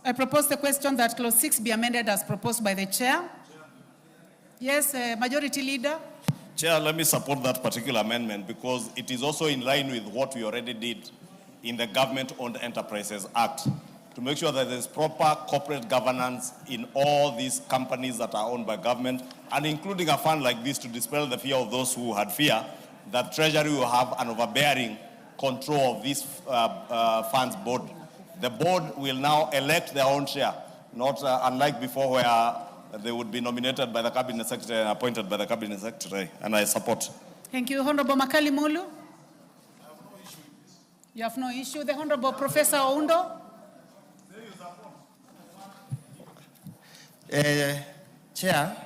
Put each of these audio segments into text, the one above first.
I propose the question that clause 6 be amended as proposed by the chair. Yes, Majority Leader. Chair, let me support that particular amendment because it is also in line with what we already did in the Government-Owned Enterprises Act to make sure that there's proper corporate governance in all these companies that are owned by government, and including a fund like this to dispel the fear of those who had fear that Treasury will have an overbearing control of this fund's board. The board will now elect their own chair, not unlike before where they would be nominated by the Cabinet Secretary and appointed by the Cabinet Secretary, and I support. Thank you. Honorable Makali Mulu. You have no issue. The Honorable Professor Oundo. Chair,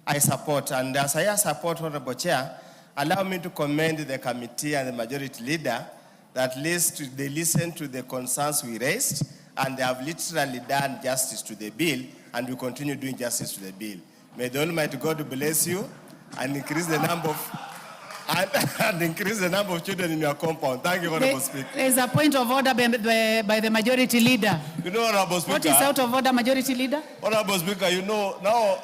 I support, and as I support Honorable Chair, allow me to commend the committee and the Majority Leader that at least they listened to the concerns we raised, and they have literally done justice to the bill, and we continue doing justice to the bill. May the Almighty God bless you and increase the number of and increase the number of children in your compound. Thank you, Honorable Speaker. There is a point of order by the Majority Leader. You know, Honorable Speaker. What is out of order, Majority Leader? Honorable Speaker, you know, now,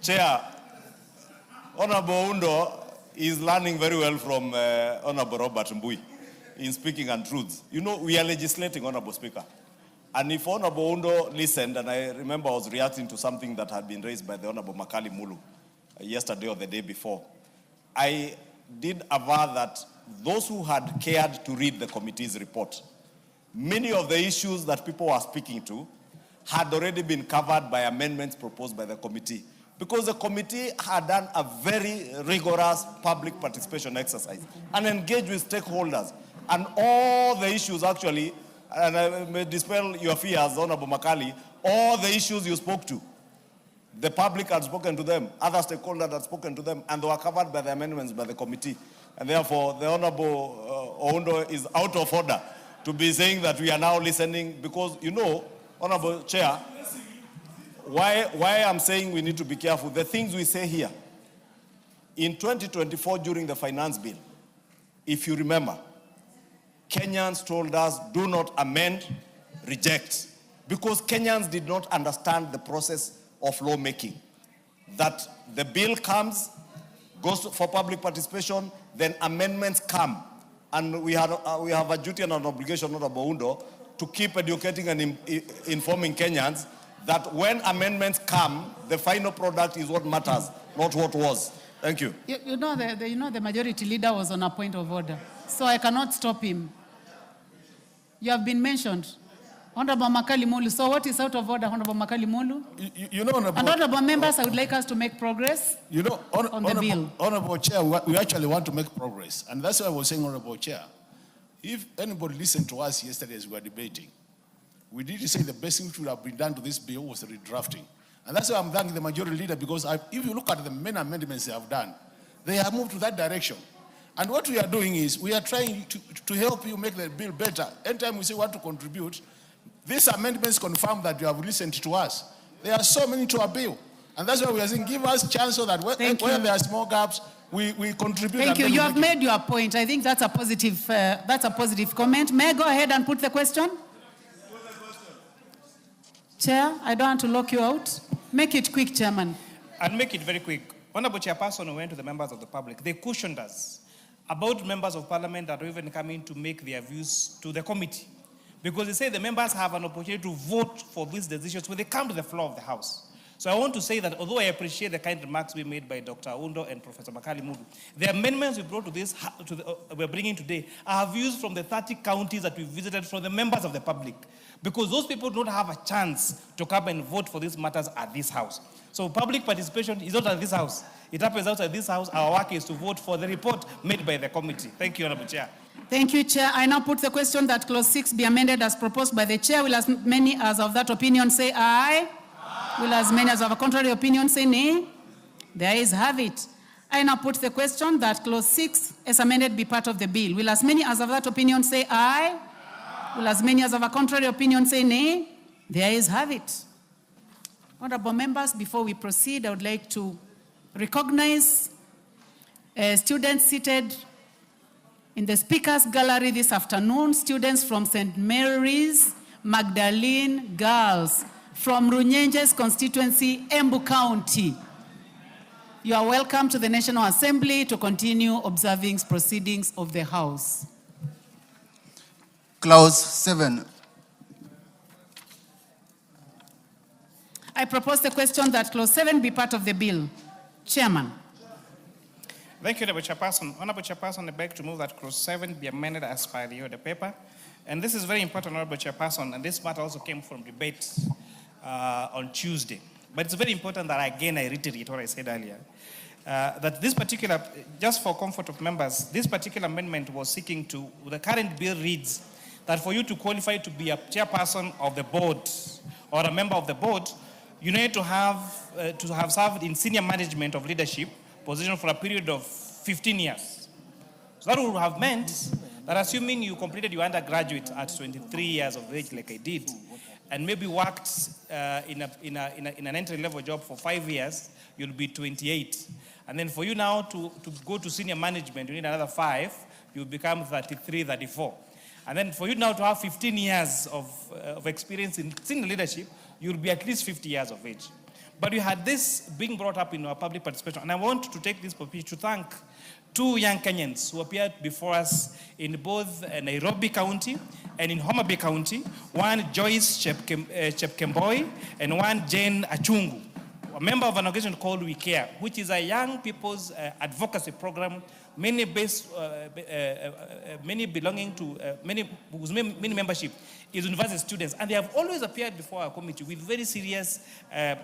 Chair, Honorable Undo is learning very well from Honorable Robert Mbui in speaking untruths. You know, we are legislating, Honorable Speaker. And if Honorable Undo listened, and I remember I was reacting to something that had been raised by the Honorable Makali Mulu yesterday or the day before, I did aver that those who had cared to read the committee's report, many of the issues that people were speaking to had already been covered by amendments proposed by the committee, because the committee had done a very rigorous public participation exercise and engaged with stakeholders. And all the issues actually, and I may dispel your fears, Honorable Makali, all the issues you spoke to, the public had spoken to them, other stakeholders had spoken to them, and they were covered by the amendments by the committee. And therefore, the Honorable Oundo is out of order to be saying that we are now listening, because, you know, Honorable Chair, why I'm saying we need to be careful, the things we say here. In 2024, during the finance bill, if you remember, Kenyans told us, do not amend, reject, because Kenyans did not understand the process of lawmaking. That the bill comes, goes for public participation, then amendments come. And we have a duty and an obligation, Honorable Undo, to keep educating and informing Kenyans that when amendments come, the final product is what matters, not what was. Thank you. You know, the Majority Leader was on a point of order, so I cannot stop him. You have been mentioned. Honorable Makali Mulu. So what is out of order, Honorable Makali Mulu? You know, Honorable members, I would like us to make progress on the bill. Honorable Chair, we actually want to make progress. And that's why I was saying, Honorable Chair, if anybody listened to us yesterday as we were debating, we did say the best thing which would have been done to this bill was the redrafting. And that's why I'm thanking the Majority Leader, because if you look at the main amendments they have done, they have moved to that direction. And what we are doing is, we are trying to help you make the bill better. Anytime we say we want to contribute, these amendments confirm that you have listened to us. There are so many to our bill. And that's why we are saying, give us a chance so that where there are small gaps, we contribute. Thank you. You have made your point. I think that's a positive comment. May I go ahead and put the question? Chair, I don't want to lock you out. Make it quick, Chairman. I'll make it very quick. Honorable Chairperson went to the members of the public. They cautioned us about members of parliament that are even coming to make their views to the committee. Because they say the members have an opportunity to vote for these decisions when they come to the floor of the House. So I want to say that although I appreciate the kind remarks we made by Dr. Undo and Professor Makali Mulu, the amendments we brought to this, we're bringing today, are views from the 30 counties that we visited from the members of the public. Because those people don't have a chance to come and vote for these matters at this House. So public participation is not at this House. It happens outside this House. Our work is to vote for the report made by the committee. Thank you, Honorable Chair. Thank you, Chair. I now put the question that clause 6 be amended as proposed by the Chair. Will as many as of that opinion say aye? Aye. Will as many as of a contrary opinion say nay? The ayes have it. I now put the question that clause 6 as amended be part of the bill. Will as many as of that opinion say aye? Aye. Will as many as of a contrary opinion say nay? The ayes have it. Honorable members, before we proceed, I would like to recognize students seated in the speakers gallery this afternoon, students from St. Mary's, Magdalene Girls from Runyenjes constituency, Embu County. You are welcome to the National Assembly to continue observing proceedings of the House. Clause 7. I propose the question that Clause 7 be part of the bill. Chairman. Thank you, Honorable Chairperson. Honorable Chairperson, I beg to move that Clause 7 be amended as per the order paper. And this is very important, Honorable Chairperson, and this matter also came from debate on Tuesday. But it's very important that, again, I reiterate what I said earlier. That this particular, just for comfort of members, this particular amendment was seeking to, the current bill reads that for you to qualify to be a chairperson of the board or a member of the board, you need to have served in senior management of leadership position for a period of 15 years. So that would have meant that assuming you completed your undergraduate at 23 years of age like I did, and maybe worked in an entry-level job for 5 years, you'll be 28. And then for you now to go to senior management, you need another 5, you'll become 33, 34. And then for you now to have 15 years of experience in senior leadership, you'll be at least 50 years of age. But you had this being brought up in our public participation, and I want to take this opportunity to thank 2 young Kenyans who appeared before us in both Nairobi County and in Homa Bay County, one Joyce Chepkemboi and one Jane Ichung'wa, a member of an organization called We Care, which is a young people's advocacy program, many belonging to, whose many membership is university students. And they have always appeared before our committee with very serious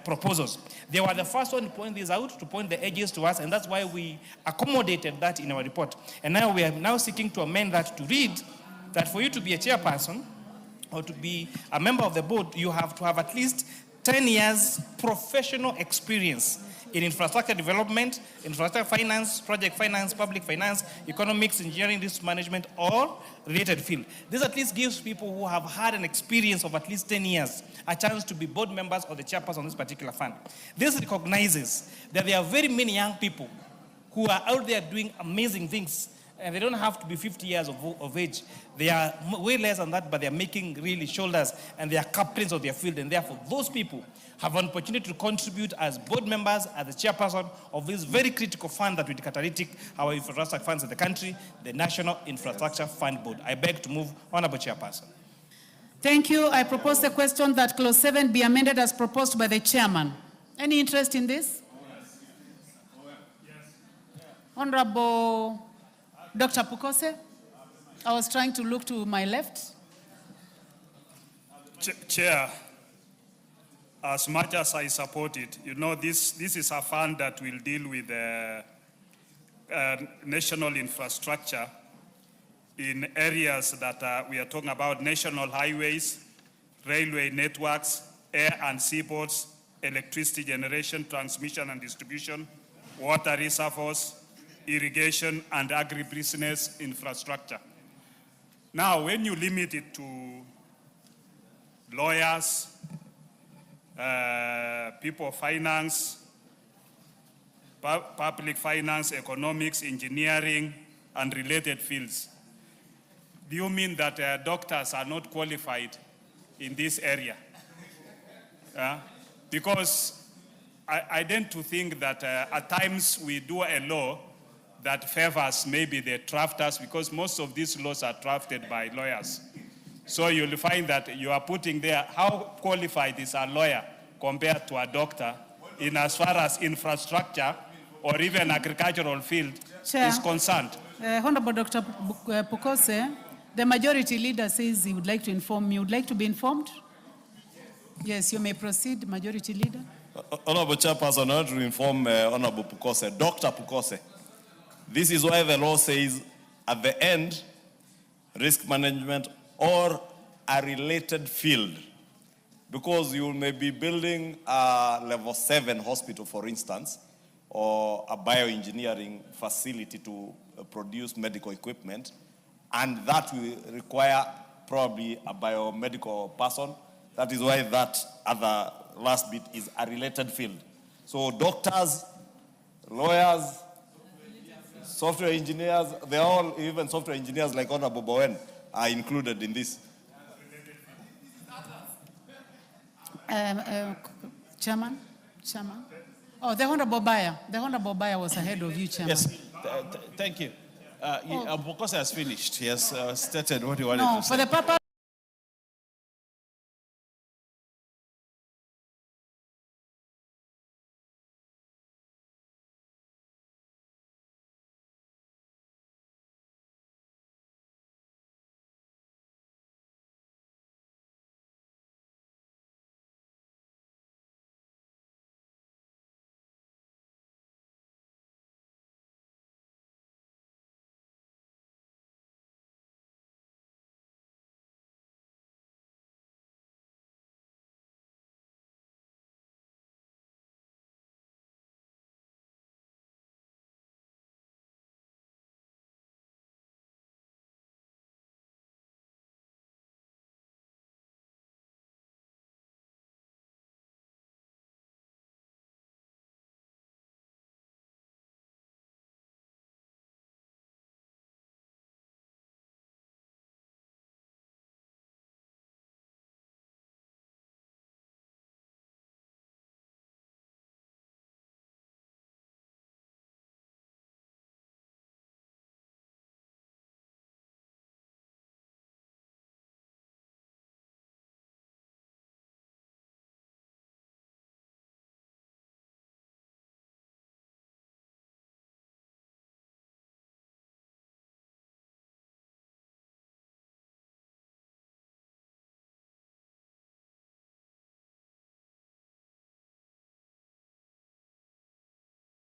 proposals. They were the first one to point this out, to point the edges to us, and that's why we accommodated that in our report. And now we are now seeking to amend that to read that for you to be a chairperson or to be a member of the board, you have to have at least 10 years professional experience in infrastructure development, infrastructure finance, project finance, public finance, economics, engineering, risk management, or related field. This at least gives people who have had an experience of at least 10 years a chance to be board members or the chairperson of this particular fund. This recognizes that there are very many young people who are out there doing amazing things, and they don't have to be 50 years of age. They are way less than that, but they are making really shoulders, and they are captains of their field, and therefore those people have an opportunity to contribute as board members, as the chairperson of this very critical fund that will catalytic our infrastructure funds in the country, the National Infrastructure Fund Board. I beg to move, Honorable Chairperson. Thank you. I propose the question that Clause 7 be amended as proposed by the chairman. Any interest in this? Honorable Dr. Pukose? I was trying to look to my left. Chair, as much as I support it, you know, this is a fund that will deal with national infrastructure in areas that we are talking about: national highways, railway networks, air and seaports, electricity generation, transmission and distribution, water reservoirs, irrigation, and agribusiness infrastructure. Now, when you limit it to lawyers, people of finance, public finance, economics, engineering, and related fields, do you mean that doctors are not qualified in this area? Because I tend to think that at times we do a law that favors maybe the drafters, because most of these laws are drafted by lawyers. So you'll find that you are putting there how qualified is a lawyer compared to a doctor in as far as infrastructure or even agricultural field is concerned. Honorable Dr. Pukose, the majority leader says he would like to inform you. Would like to be informed? Yes, you may proceed, majority leader. Honorable Chairperson, I want to inform Honorable Pukose, Dr. Pukose. This is why the law says at the end, risk management or a related field. Because you may be building a level 7 hospital, for instance, or a bioengineering facility to produce medical equipment, and that will require probably a biomedical person. That is why that other last bit is a related field. So doctors, lawyers, software engineers, they're all, even software engineers like Honorable Bowen, are included in this. Chairman? Oh, the Honorable Bayer. The Honorable Bayer was ahead of you, Chairman. Yes, thank you. Of course, he has finished. He has stated what he wanted to say. For the purpose